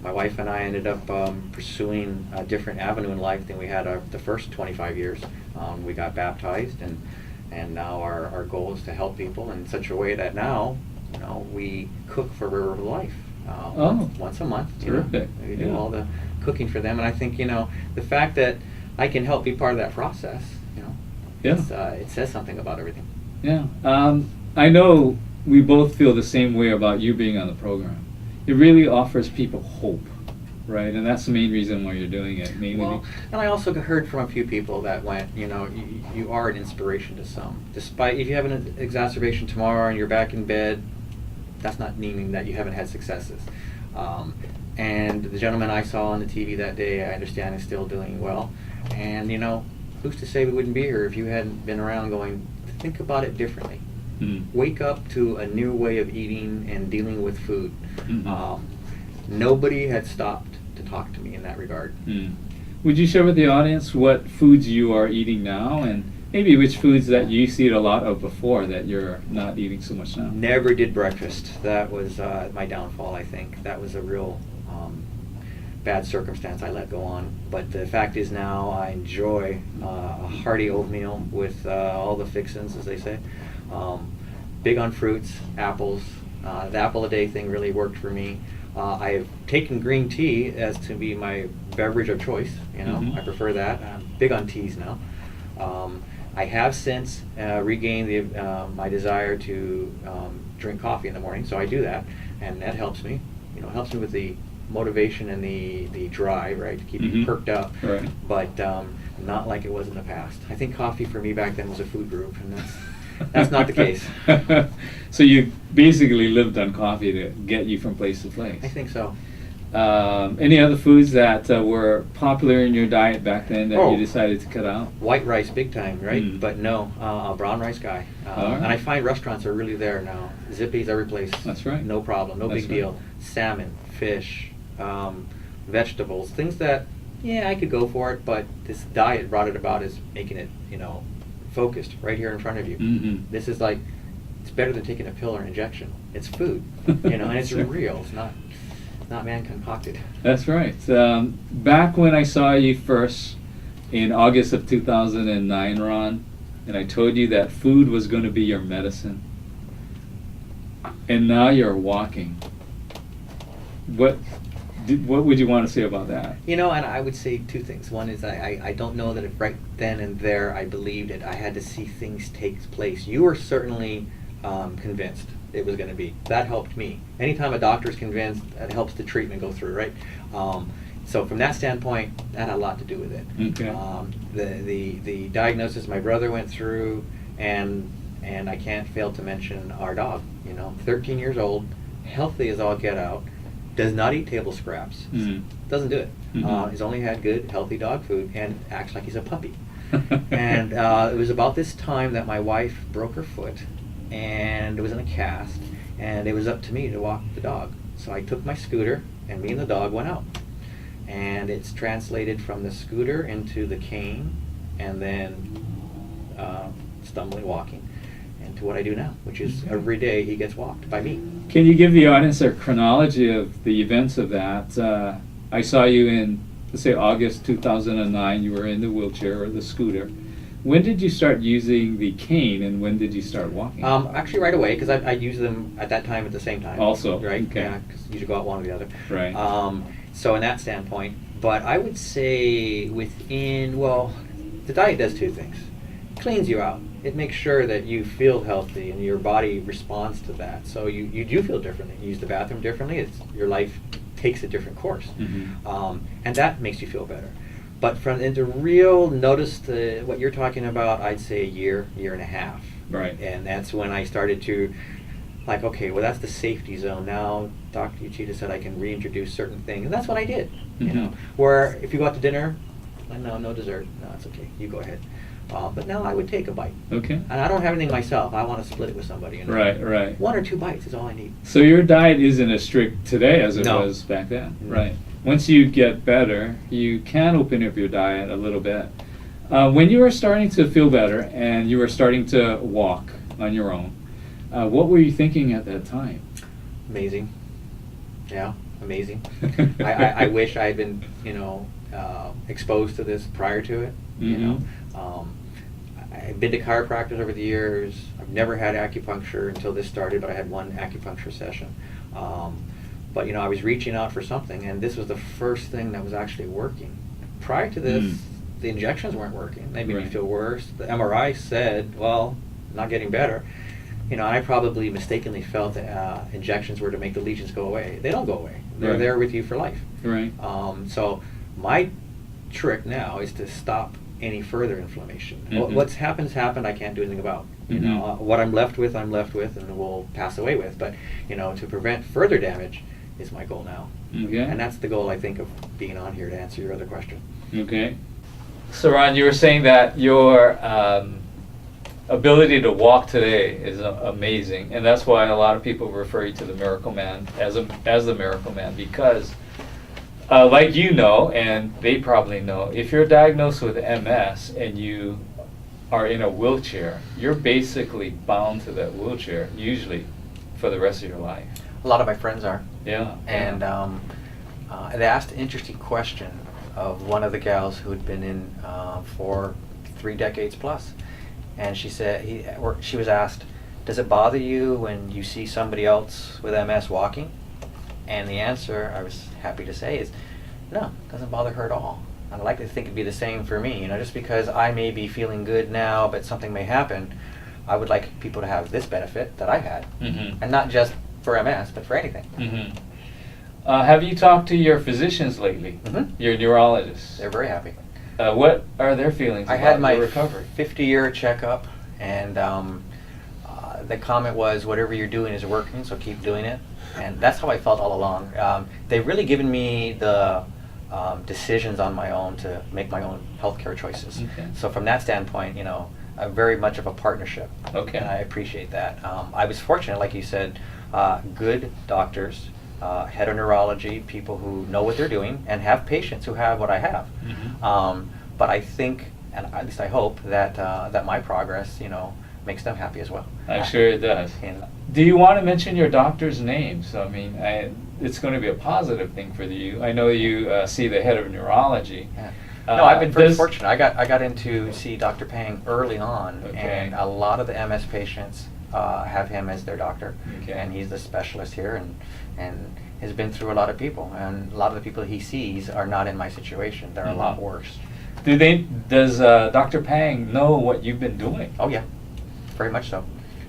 my wife and I ended up pursuing a different avenue in life than we had the first 25 years. We got baptized, and now our goal is to help people in such a way that now, you know, we cook for River of Life once a month. You know. Terrific. We do Yeah. all the cooking for them, and I think, you know, the fact that I can help be part of that process, you know, Yeah. it says something about everything. Yeah. I know we both feel the same way about you being on the program. It really offers people hope, right? And that's the main reason why you're doing it. Mainly. Well, and I also heard from a few people that went, you know, you are an inspiration to some. Despite, if you have an exacerbation tomorrow and you're back in bed, that's not meaning that you haven't had successes. And the gentleman I saw on the TV that day, I understand, is still doing well. And, you know, who's to say we wouldn't be here if you hadn't been around going, think about it differently. Mm. Wake up to a new way of eating and dealing with food. Mhm. Nobody had stopped to talk to me in that regard. Mm. Would you share with the audience what foods you are eating now, and maybe which foods that you used to eat a lot of before that you're not eating so much now? Never did breakfast. That was my downfall, I think. That was a real bad circumstance I let go on. But the fact is now I enjoy a hearty oatmeal with all the fixins, as they say. Big on fruits, apples. The apple a day thing really worked for me. I've taken green tea as to be my beverage of choice. Mhm. I prefer that. I'm big on teas now. I have since regained my desire to drink coffee in the morning, so I do that, and that helps me. Helps me with the motivation and the drive, right, to keep me Mhm. perked up. Right. But not like it was in the past. I think coffee for me back then was a food group, and that's not the case. So you basically lived on coffee to get you from place to place. I think so. Any other foods that were popular in your diet back then that Oh. you decided to cut out? White rice, big time, right? Mm. But no, a brown rice guy. All right. And I find restaurants are really there now. Zippy's every place. That's right. No problem, no That's big right. deal. Salmon, fish, vegetables, things that, yeah, I could go for it, but this diet brought it about as making it, focused right here in front of you. Mhm. This is like, it's better than taking a pill or an injection. It's food, and it's Sure. real. It's not man concocted. That's right. Back when I saw you first in August of 2009, Ron, and I told you that food was going to be your medicine, and now you're walking. What would you want to say about that? And I would say two things. One is I don't know that if right then and there I believed it. I had to see things take place. You were certainly convinced it was going to be. That helped me. Anytime a doctor is convinced, that helps the treatment go through, right? So from that standpoint, that had a lot to do with it. Okay. The diagnosis my brother went through, and I can't fail to mention our dog. 13 years old, healthy as all get out, does not eat table scraps. Mm. Doesn't do it. Mhm. He's only had good, healthy dog food and acts like he's a puppy. And it was about this time that my wife broke her foot, and it was in a cast, and it was up to me to walk the dog. So I took my scooter, and me and the dog went out. And it's translated from the scooter into the cane, and then stumbling, walking, and to what I do now, which is every day he gets walked by me. Can you give the audience a chronology of the events of that? I saw you in, let's say, August 2009. You were in the wheelchair or the scooter. When did you start using the cane, and when did you start walking? Actually, right away, because I used them at that time at the same time. Also, right? okay. Yeah, because you should go out one or the other. Right. So in that standpoint, but I would say the diet does two things. It cleans you out. It makes sure that you feel healthy and your body responds to that. So you do feel differently. You use the bathroom differently. Your life takes a different course. Mhm. And that makes you feel better. But from into real notice to what you're talking about, I'd say a year and a half. Right. And that's when I started to, okay, well, that's the safety zone. Now, Dr. Uchida said I can reintroduce certain things. And that's what I did. Mhm. Where if you go out to dinner, no dessert. No, it's okay. You go ahead. But now I would take a bite. Okay. And I don't have anything myself. I want to split it with somebody. Right. 1 or 2 bites is all I need. So your diet isn't as strict today as it No. was back then. No. Right. Once you get better, you can open up your diet a little bit. When you were starting to feel better and you were starting to walk on your own, what were you thinking at that time? Amazing. Yeah, amazing. I wish I had been, exposed to this prior to it. Mhm. I've been to chiropractors over the years. I've never had acupuncture until this started, but I had one acupuncture session. But I was reaching out for something, and this was the first thing that was actually working. Prior to this, the injections weren't working. They made me Right. feel worse. The MRI said, well, not getting better. I probably mistakenly felt that injections were to make the lesions go away. They don't go away. They're Right. there with you for life. Right. So my trick now is to stop any further inflammation. Mhm. What's happened, I can't do anything about. Mhm. What I'm left with, and will pass away with. But to prevent further damage is my goal now. Okay. And that's the goal, I think, of being on here to answer your other question. Okay. So Ron, you were saying that your ability to walk today is amazing, and that's why a lot of people refer you to the Miracle Man as the Miracle Man, because like and they probably know, if you're diagnosed with MS and you are in a wheelchair, you're basically bound to that wheelchair usually for the rest of your life. A lot of my friends are. Yeah. And they asked an interesting question of one of the gals who had been in for 3 decades plus. And she said, she was asked, does it bother you when you see somebody else with MS walking? And the answer, I was happy to say, is no, it doesn't bother her at all. I'd like to think it'd be the same for me. You know, just because I may be feeling good now, but something may happen, I would like people to have this benefit that I had. And not just for MS, but for anything. Have you talked to your physicians lately? Your neurologists? They're very happy. What are their feelings I about had my your recovery? 50-year checkup, and the comment was, whatever you're doing is working, so keep doing it. And that's how I felt all along. They've really given me the decisions on my own to make my own healthcare choices. So from that standpoint, you know, very much of a partnership. And I appreciate that. I was fortunate, like you said, good doctors, head of neurology, people who know what they're doing, and have patients who have what I have. But I think, and at least I hope, that that my progress, you know, makes them happy as well. I'm sure it does. And do you want to mention your doctor's names? I mean, it's going to be a positive thing for you. I know you see the head of neurology. No, I've been very fortunate. I got into see Dr. Pang early on, and a lot of the MS patients have him as their doctor, and he's the specialist here, and has been through a lot of people, and a lot of the people he sees are not in my situation. They're a lot worse. Does Dr. Pang know what you've been doing? Oh yeah, very much so.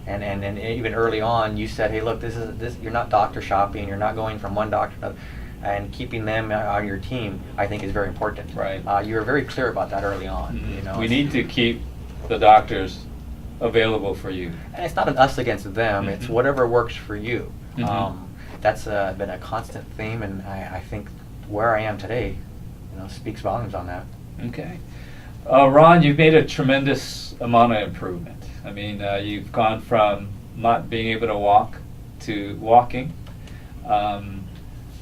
And even early on, you said, hey, look, this you're not doctor shopping. You're not going from one doctor to another. And keeping them on your team, I think, is very important. Right. You were very clear about that early on. You know, we need to keep the doctors available for you. And it's not an us against them. It's whatever works for you. That's been a constant theme, and I think where I am today, you know, speaks volumes on that. Okay. Ron, you've made a tremendous amount of improvement. I mean, you've gone from not being able to walk to walking.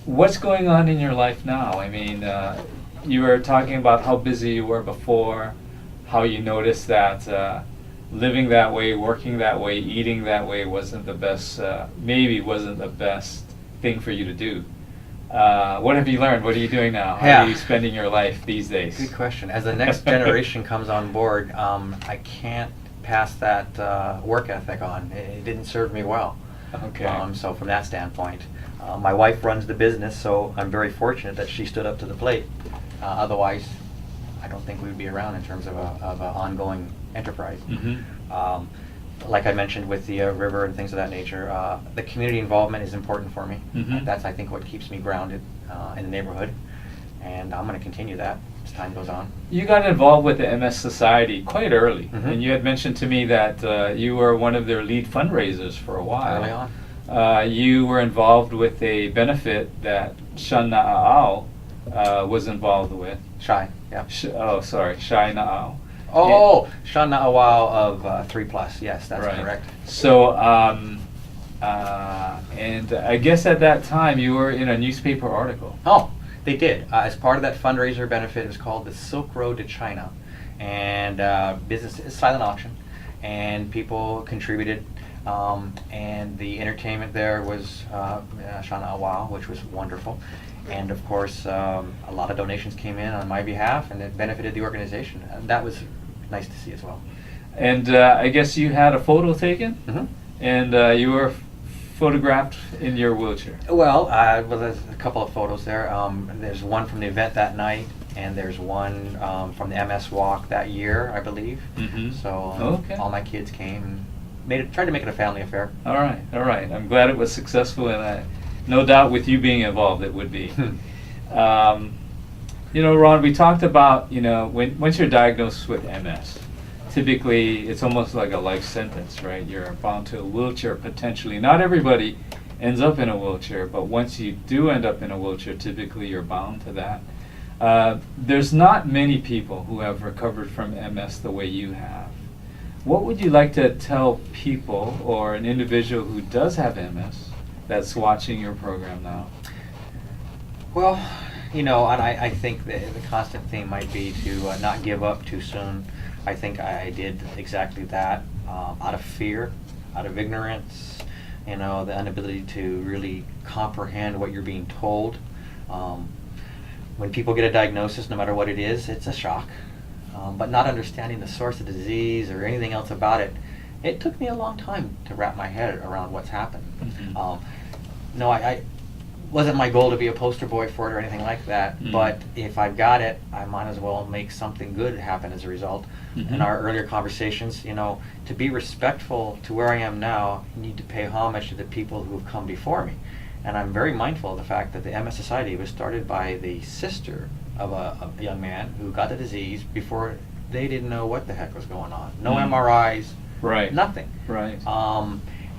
What's going on in your life now? I mean, you were talking about how busy you were before, how you noticed that living that way, working that way, eating that way wasn't the best, maybe wasn't the best thing for you to do. What have you learned? What are you doing now? How are you spending your life these days? Good question. As the next generation comes on board, I can't pass that work ethic on. It didn't serve me well. So from that standpoint, my wife runs the business, so I'm very fortunate that she stood up to the plate. Otherwise, I don't think we would be around in terms of an ongoing enterprise. Like I mentioned with the river and things of that nature, the community involvement is important for me. That's, I think, what keeps me grounded in the neighborhood, and I'm going to continue that as time goes on. You got involved with the MS Society quite early, and you had mentioned to me that you were one of their lead fundraisers for a while. Early on. You were involved with a benefit that Shan Na'au was involved with. Shai, yeah. Shai Na'au. Oh, Shan Na'au of 3+. Yes, that's correct. So, and I guess at that time you were in a newspaper article. Oh, they did. As part of that fundraiser benefit, it was called the Silk Road to China, and business silent auction, and people contributed. And the entertainment there was Shan Na'au, which was wonderful. And of course, a lot of donations came in on my behalf, and it benefited the organization. And that was nice to see as well. And I guess you had a photo taken, and you were photographed in your wheelchair. Well, there's a couple of photos there. There's one from the event that night, and there's one from the MS Walk that year, I believe. So all my kids came and tried to make it a family affair. All right. I'm glad it was successful, and no doubt with you being involved, it would be. You know, Ron, we talked about, you know, once you're diagnosed with MS, typically it's almost like a life sentence, right? You're bound to a wheelchair potentially. Not everybody ends up in a wheelchair, but once you do end up in a wheelchair, typically you're bound to that. There's not many people who have recovered from MS the way you have. What would you like to tell people or an individual who does have MS that's watching your program now? Well, you know, and I think the constant theme might be to not give up too soon. I think I did exactly that out of fear, out of ignorance, you know, the inability to really comprehend what you're being told. When people get a diagnosis, no matter what it is, it's a shock. But not understanding the source of the disease or anything else about it, it took me a long time to wrap my head around what's happened. No, wasn't my goal to be a poster boy for it or anything like that, Mm. but if I've got it, I might as well make something good happen as a result. Mhm. In our earlier conversations, to be respectful to where I am now, you need to pay homage to the people who have come before me. And I'm very mindful of the fact that the MS Society was started by the sister of a young man who got the disease before they didn't know what the heck was going on. No Mm. MRIs, Right. nothing. Right.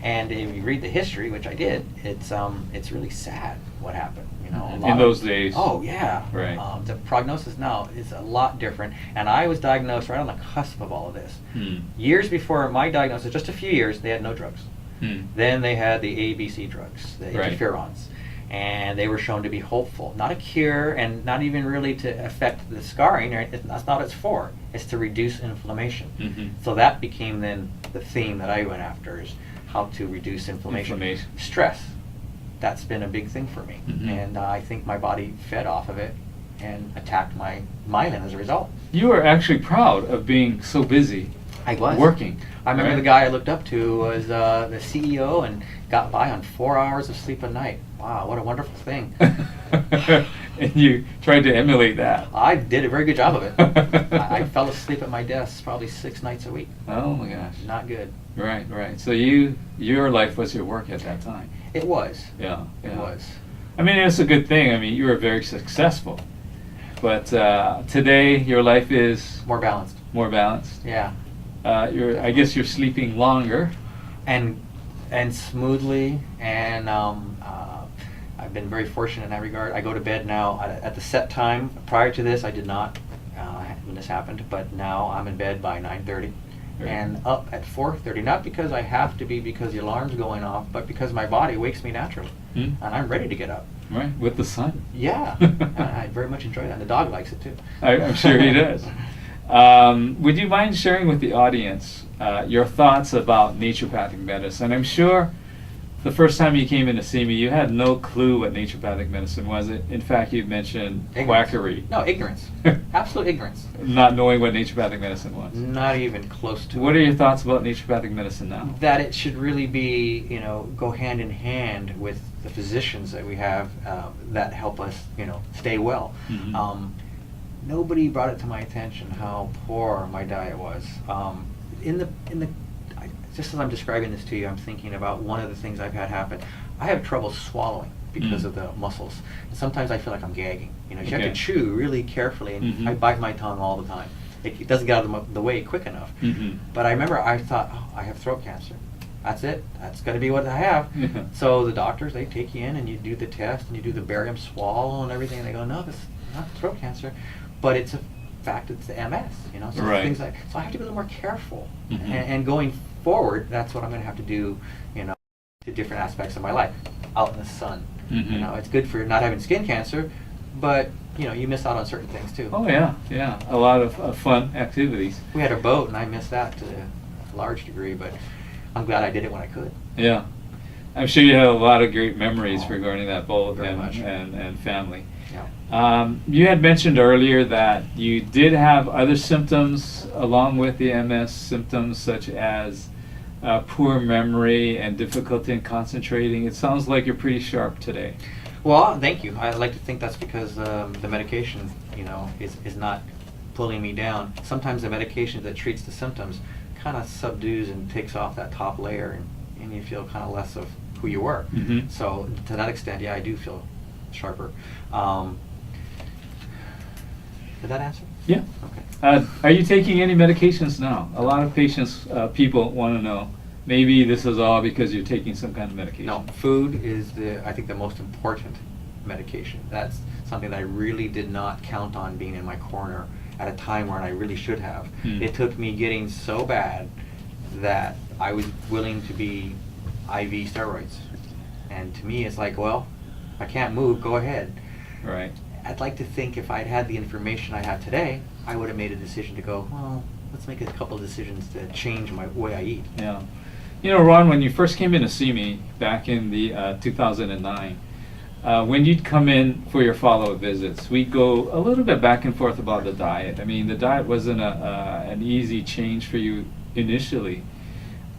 And if you read the history, which I did, it's really sad what happened. A lot In of- those days. Oh yeah. Right. The prognosis now is a lot different, and I was diagnosed right on the cusp of all of this. Hmm. Years before my diagnosis, just a few years, they had no drugs. Hmm. Then they had the ABC drugs, the Right. interferons, and they were shown to be hopeful. Not a cure, and not even really to affect the scarring. That's not what it's for. It's to reduce inflammation. Mhm. So that became then the theme that I went after, is how to reduce inflammation. Stress. That's been a big thing for me. Mhm. And I think my body fed off of it and attacked my myelin as a result. You were actually proud of being so busy I was. working. I remember right? the guy I looked up to was the CEO and got by on 4 hours of sleep a night. Wow, what a wonderful thing. And you tried to emulate that. I did a very good job of it. I fell asleep at my desk probably 6 nights a week. Oh my gosh. Not good. Right, right. So your life was your work at that time. It was. Yeah, It yeah. was. I mean, it's a good thing. I mean, you were very successful. But today, your life is More balanced. more balanced. Yeah. I guess you're sleeping longer. And smoothly, and I've been very fortunate in that regard. I go to bed now at the set time. Prior to this, I did not when this happened, but now I'm in bed by 9:30 Right. and up at 4:30. Not because I have to be, because the alarm's going off, but because my body wakes me naturally, Hmm? and I'm ready to get up. Right, with the sun. Yeah, and I very much enjoy that. And the dog likes it too. I'm sure he does. Would you mind sharing with the audience your thoughts about naturopathic medicine? I'm sure the first time you came in to see me, you had no clue what naturopathic medicine was. In fact, you mentioned Ignorance. quackery, No, ignorance. Absolute ignorance. not knowing what naturopathic medicine was. Not even close to What it. are your thoughts about naturopathic medicine now? That it should really be, go hand in hand with the physicians that we have that help us, stay well. Mhm. Nobody brought it to my attention how poor my diet was. Just as I'm describing this to you, I'm thinking about one of the things I've had happen. I have trouble swallowing because Mm. of the muscles. And sometimes I feel like I'm gagging. You have Okay. to chew really carefully, and Mhm. I bite my tongue all the time. It doesn't get out of the way quick enough. Mhm. But I remember I thought, oh, I have throat cancer. That's it. That's going to be what I have. Yeah. So the doctors, they take you in and you do the test and you do the barium swallow and everything. And they go, no, this is not throat cancer. But it's a fact, it's the MS, So Right. things like, so I have to be a little more careful. Mhm. And going forward, that's what I'm going to have to do, to different aspects of my life. Out in the sun. Mhm. It's good for not having skin cancer, but, you miss out on certain things too. Oh yeah, yeah. A lot of fun activities. We had a boat and I missed that to a large degree, but I'm glad I did it when I could. Yeah. I'm sure you have a lot of great memories Oh, regarding that boat very and, much. and family. Yeah. You had mentioned earlier that you did have other symptoms along with the MS symptoms, such as poor memory and difficulty in concentrating. It sounds like you're pretty sharp today. Well, thank you. I like to think that's because the medication, is not pulling me down. Sometimes the medication that treats the symptoms kind of subdues and takes off that top layer, and you feel kind of less of who you were. Mhm. So to that extent, yeah, I do feel sharper. Did that answer? Yeah. Okay. Are you taking any medications now? A lot of patients, people want to know. Maybe this is all because you're taking some kind of medication. No, food is I think the most important medication. That's something that I really did not count on being in my corner at a time when I really should have. Hmm. It took me getting so bad that I was willing to be IV steroids. And to me, it's like, well, I can't move, go ahead. Right. I'd like to think if I'd had the information I have today, I would have made a decision to go, well, let's make a couple of decisions to change my way I eat. Yeah. Ron, when you first came in to see me back in the 2009, when you'd come in for your follow-up visits, we'd go a little bit back and forth about the diet. I mean, the diet wasn't an easy change for you initially,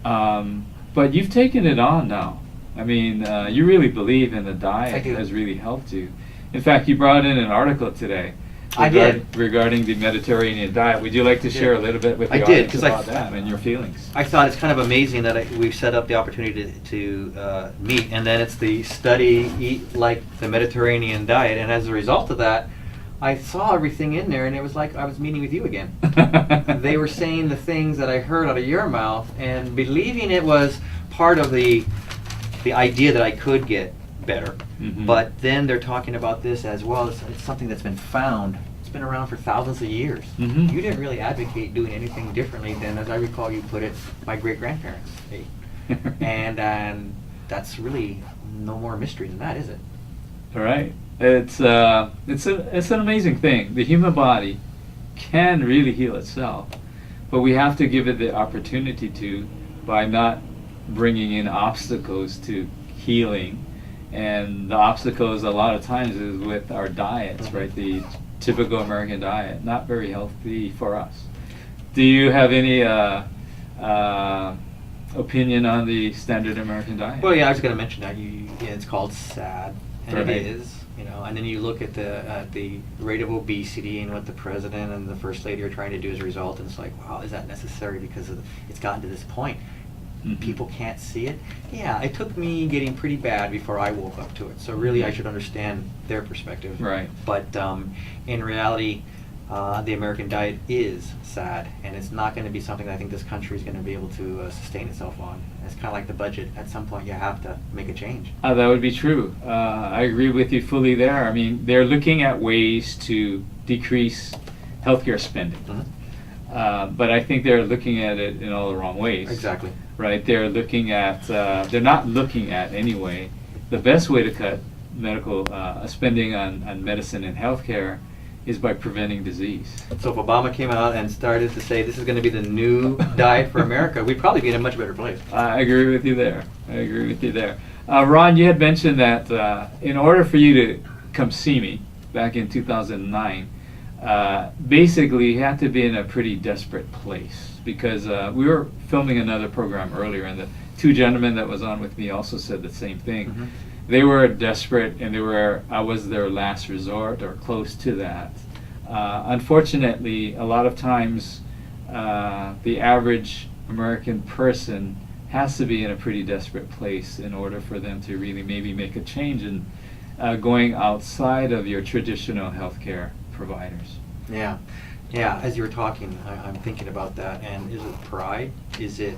but you've taken it on now. I mean, you really believe in the I diet do. has really helped you. In fact, you brought in an article today I did. regarding the Mediterranean diet. Would you like to share a little bit with the I did, audience 'cause I about that and your feelings? I thought it's kind of amazing that we've set up the opportunity to meet, and then it's the study Eat Like the Mediterranean Diet, and as a result of that, I saw everything in there, and it was like I was meeting with you again. They were saying the things that I heard out of your mouth, and believing it was part of the idea that I could get better. Mhm. But then they're talking about this as well. It's something that's been found. It's been around for thousands of years. Mhm. You didn't really advocate doing anything differently than, as I recall, you put it, my great-grandparents ate. and that's really no more mystery than that, is it? All right. It's an amazing thing. The human body can really heal itself, but we have to give it the opportunity to by not bringing in obstacles to healing. And the obstacles a lot of times is with our diets, right? The typical American diet, not very healthy for us. Do you have any opinion on the standard American diet? Well, yeah, I was going to mention that. It's called SAD, and Right. it is. And then you look at the rate of obesity and what the president and the first lady are trying to do as a result, and it's like, wow, is that necessary? Because it's gotten to this point. Mhm. People can't see it. Yeah, it took me getting pretty bad before I woke up to it. So really, I should understand their perspective. Right. But in reality, the American diet is sad, and it's not going to be something that I think this country is going to be able to sustain itself on. It's kind of like the budget. At some point, you have to make a change. That would be true. I agree with you fully there. I mean, they're looking at ways to decrease healthcare spending. Mhm. But I think they're looking at it in all the wrong ways. Exactly. Right? They're looking at, they're not looking at anyway, the best way to cut medical spending on medicine and healthcare is by preventing disease. So if Obama came out and started to say this is going to be the new diet for America, we'd probably be in a much better place. I agree with you there. Ron, you had mentioned that in order for you to come see me back in 2009, basically you had to be in a pretty desperate place because we were filming another program earlier, and the two gentlemen that was on with me also said the same thing. Mhm. They were desperate, and I was their last resort or close to that. Unfortunately, a lot of times the average American person has to be in a pretty desperate place in order for them to really maybe make a change in going outside of your traditional healthcare providers. Yeah. Yeah, as you were talking, I'm thinking about that. And is it pride? Is it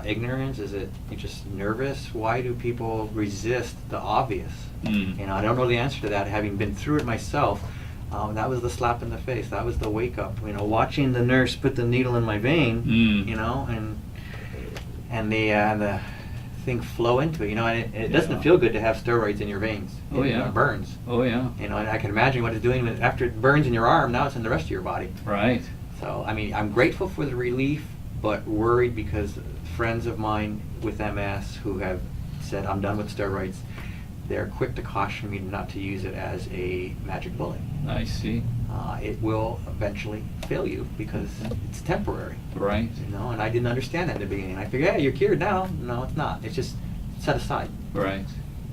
ignorance? Is it you're just nervous? Why do people resist the obvious? Mm. I don't know the answer to that. Having been through it myself, that was the slap in the face. That was the wake up. Watching the nurse put the needle in my vein, Mm. and the thing flow into it. And it doesn't Yeah. feel good to have steroids in your veins. Oh, It yeah. burns. Oh yeah. And I can imagine what it's doing after it burns in your arm. Now it's in the rest of your body. Right. So, I'm grateful for the relief, but worried because friends of mine with MS who have said, I'm done with steroids, they're quick to caution me not to use it as a magic bullet. I see. It will eventually fail you because it's temporary. Right. And I didn't understand that in the beginning. I figured, hey, you're cured now. No, it's not. It's just set aside. Right.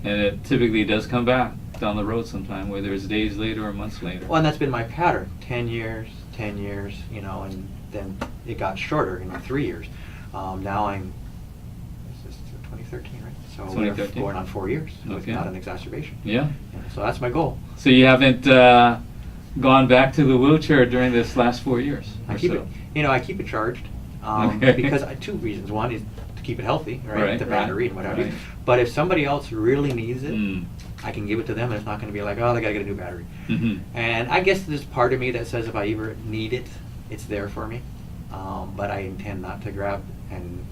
And it typically does come back down the road sometime, whether it's days later or months later. Well, and that's been my pattern. 10 years, and then it got shorter, 3 years. Now this is 2013, right? So we're 2013. going on 4 years Okay. without an exacerbation. Yeah. So that's my goal. So you haven't gone back to the wheelchair during this last 4 years? I or keep so? it. I keep it charged Okay. because two reasons. One is to keep it healthy, right? Right, The right, battery and what have you. right. But if somebody else really needs it, Mm. I can give it to them, and it's not going to be like, oh, they got to get a new battery. Mhm. And I guess there's part of me that says if I ever need it, it's there for me. But I intend not to grab and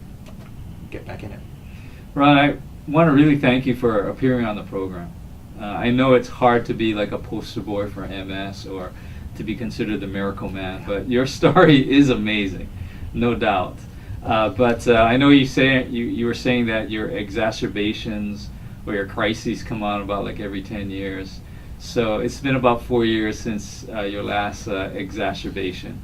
get back in it. Ron, I want to really thank you for appearing on the program. I know it's hard to be like a poster boy for MS or to be considered the miracle man, but your story is amazing, no doubt. But I know you were saying that your exacerbations or your crises come on about like every 10 years. So it's been about 4 years since your last exacerbation.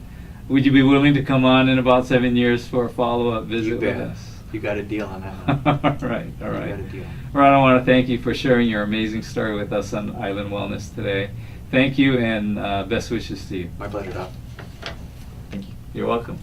Would you be willing to come on in about 7 years for a follow-up visit with bet. us? You got a deal on that one. All right, all You right. got a deal. Ron, I want to thank you for sharing your amazing story with us on Island Wellness today. Thank you, and best wishes to you. My pleasure, Doc. You're welcome.